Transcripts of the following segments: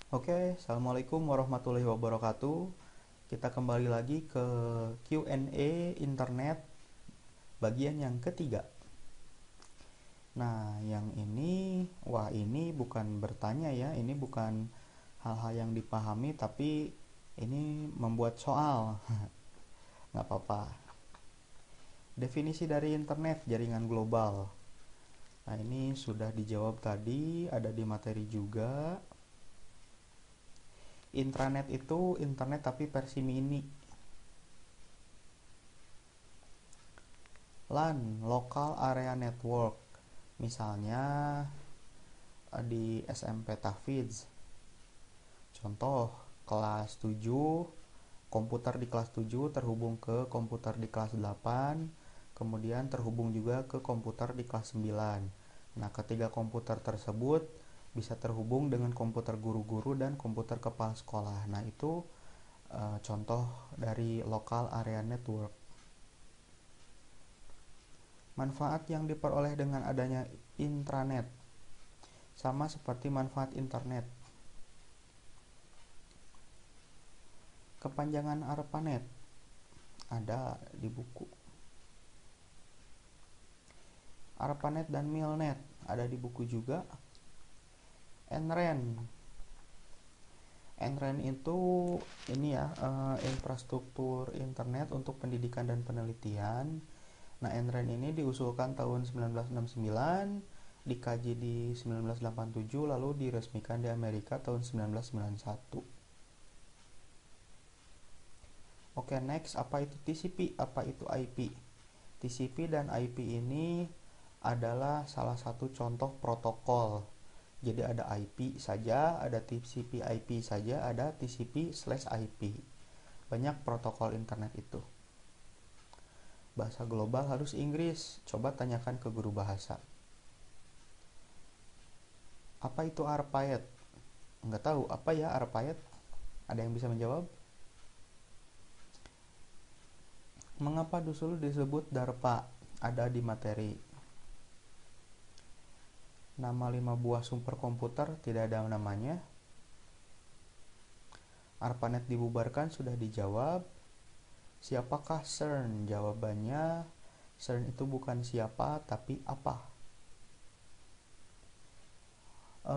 Oke, Assalamualaikum warahmatullahi wabarakatuh. Kita kembali lagi ke Q&A internet bagian yang ketiga. Nah, yang ini bukan bertanya ya, ini bukan hal-hal yang dipahami, tapi ini membuat soal. Nggak apa-apa. Definisi dari internet, jaringan global. Nah, ini sudah dijawab tadi, ada di materi juga. Intranet itu internet tapi versi mini. LAN, Local Area Network. Misalnya di SMP Tahfidz. Contoh, kelas 7, komputer di kelas 7 terhubung ke komputer di kelas 8, kemudian terhubung juga ke komputer di kelas 9. Nah, ketiga komputer tersebut bisa terhubung dengan komputer guru-guru dan komputer kepala sekolah. Nah, itu contoh dari local area network. Manfaat yang diperoleh dengan adanya intranet sama seperti manfaat internet. Kepanjangan ARPANET ada di buku. ARPANET dan MILNET ada di buku juga. NRAN. NRAN itu ini ya, infrastruktur internet untuk pendidikan dan penelitian. Nah, NRAN ini diusulkan tahun 1969, dikaji di 1987, lalu diresmikan di Amerika tahun 1991. Oke, next, apa itu TCP? Apa itu IP? TCP dan IP ini adalah salah satu contoh protokol. Jadi ada IP saja, ada TCP IP saja, ada TCP/IP. Banyak protokol internet itu. Bahasa global harus Inggris. Coba tanyakan ke guru bahasa. Apa itu ARPANET? Nggak tahu. Apa ya ARPANET? Ada yang bisa menjawab? Mengapa dulu disebut DARPA? Ada di materi. Nama 5 buah sumber komputer tidak ada namanya. ARPANET dibubarkan sudah dijawab. Siapakah CERN? Jawabannya CERN itu bukan siapa tapi apa.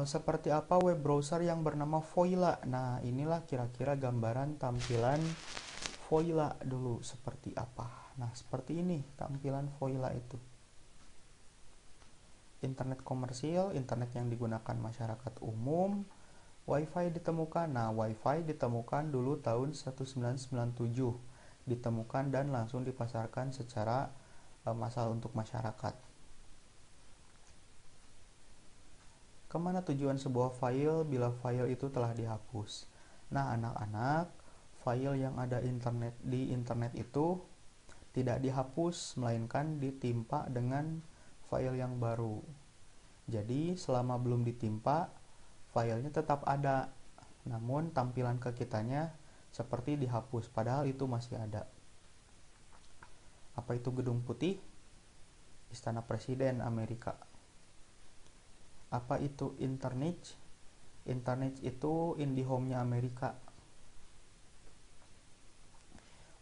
Seperti apa web browser yang bernama Voila? Nah, inilah kira-kira gambaran tampilan Voila dulu seperti apa. Nah, seperti ini tampilan Voila itu. Internet komersil, internet yang digunakan masyarakat umum. Wi-Fi ditemukan. Nah, Wi-Fi ditemukan dulu tahun 1997. Ditemukan dan langsung dipasarkan secara massal untuk masyarakat. Kemana tujuan sebuah file bila file itu telah dihapus? Nah, anak-anak, file yang ada di internet itu tidak dihapus, melainkan ditimpa dengan file yang baru. Jadi, selama belum ditimpa, filenya tetap ada, namun tampilan ke kitanya seperti dihapus, padahal itu masih ada. Apa itu Gedung Putih? Istana Presiden Amerika. Apa itu internet? Internet itu IndiHome-nya Amerika.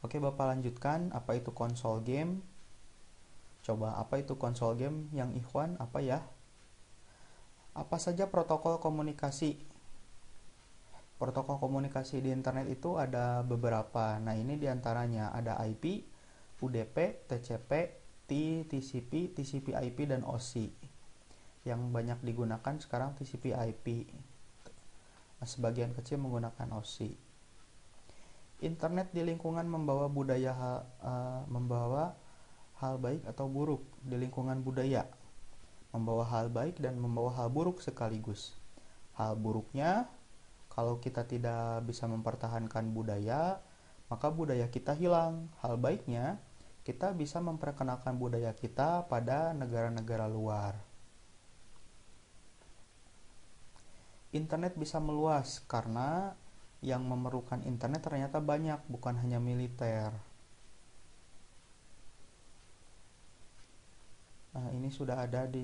Oke, Bapak lanjutkan. Apa itu konsol game? Coba, apa itu konsol game yang Ikhwan? Apa ya? Apa saja protokol komunikasi? Protokol komunikasi di internet itu ada beberapa. Nah, ini diantaranya ada IP, UDP, TCP, TCP, TCP/IP, dan OSI. Yang banyak digunakan sekarang TCP/IP. Sebagian kecil menggunakan OSI. Internet di lingkungan membawa hal baik atau buruk di lingkungan budaya. Membawa hal baik dan membawa hal buruk sekaligus. Hal buruknya, kalau kita tidak bisa mempertahankan budaya, maka budaya kita hilang. Hal baiknya, kita bisa memperkenalkan budaya kita pada negara-negara luar. Internet bisa meluas karena yang memerlukan internet ternyata banyak, bukan hanya militer. Nah, ini sudah ada di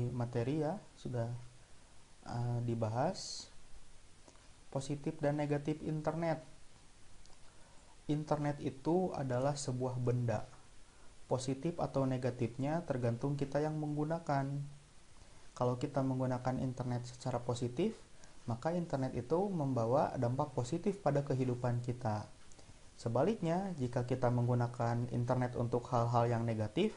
materi ya, sudah dibahas. Positif dan negatif internet. Internet itu adalah sebuah benda. Positif atau negatifnya tergantung kita yang menggunakan. Kalau kita menggunakan internet secara positif, maka internet itu membawa dampak positif pada kehidupan kita. Sebaliknya, jika kita menggunakan internet untuk hal-hal yang negatif,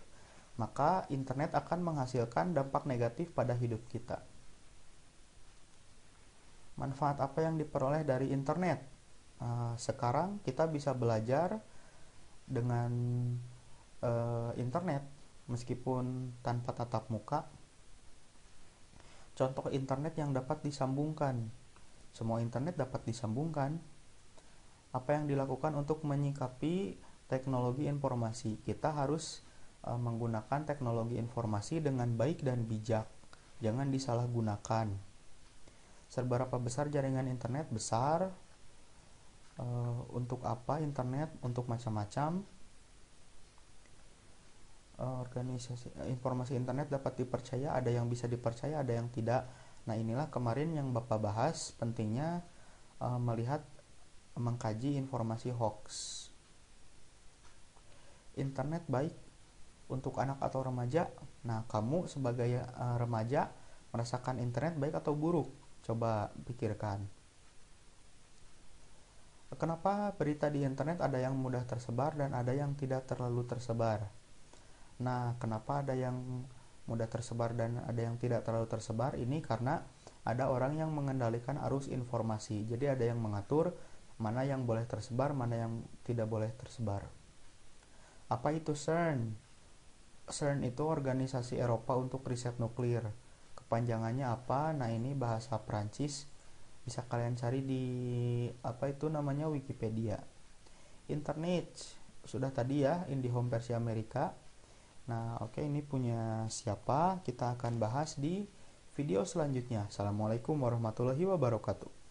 maka internet akan menghasilkan dampak negatif pada hidup kita. Manfaat apa yang diperoleh dari internet? Sekarang kita bisa belajar dengan internet meskipun tanpa tatap muka. Contoh internet yang dapat disambungkan. Semua internet dapat disambungkan. Apa yang dilakukan untuk menyikapi teknologi informasi? Kita harus menggunakan teknologi informasi dengan baik dan bijak. Jangan disalahgunakan. Seberapa besar jaringan internet? Besar. Untuk apa internet? Untuk macam-macam. Organisasi informasi internet dapat dipercaya, ada yang bisa dipercaya, ada yang tidak. Nah, inilah kemarin yang Bapak bahas, pentingnya mengkaji informasi hoax. Internet baik untuk anak atau remaja. Nah, kamu sebagai remaja merasakan internet baik atau buruk? Coba pikirkan. Kenapa berita di internet ada yang mudah tersebar dan ada yang tidak terlalu tersebar? Nah, kenapa ada yang mudah tersebar dan ada yang tidak terlalu tersebar? Ini karena ada orang yang mengendalikan arus informasi. Jadi ada yang mengatur mana yang boleh tersebar, mana yang tidak boleh tersebar. Apa itu CERN? CERN itu organisasi Eropa untuk riset nuklir. Kepanjangannya apa? Nah, ini bahasa Prancis. Bisa kalian cari di Wikipedia. Internet sudah tadi ya, IndiHome versi Amerika. Nah, oke, ini punya siapa? Kita akan bahas di video selanjutnya. Assalamualaikum warahmatullahi wabarakatuh.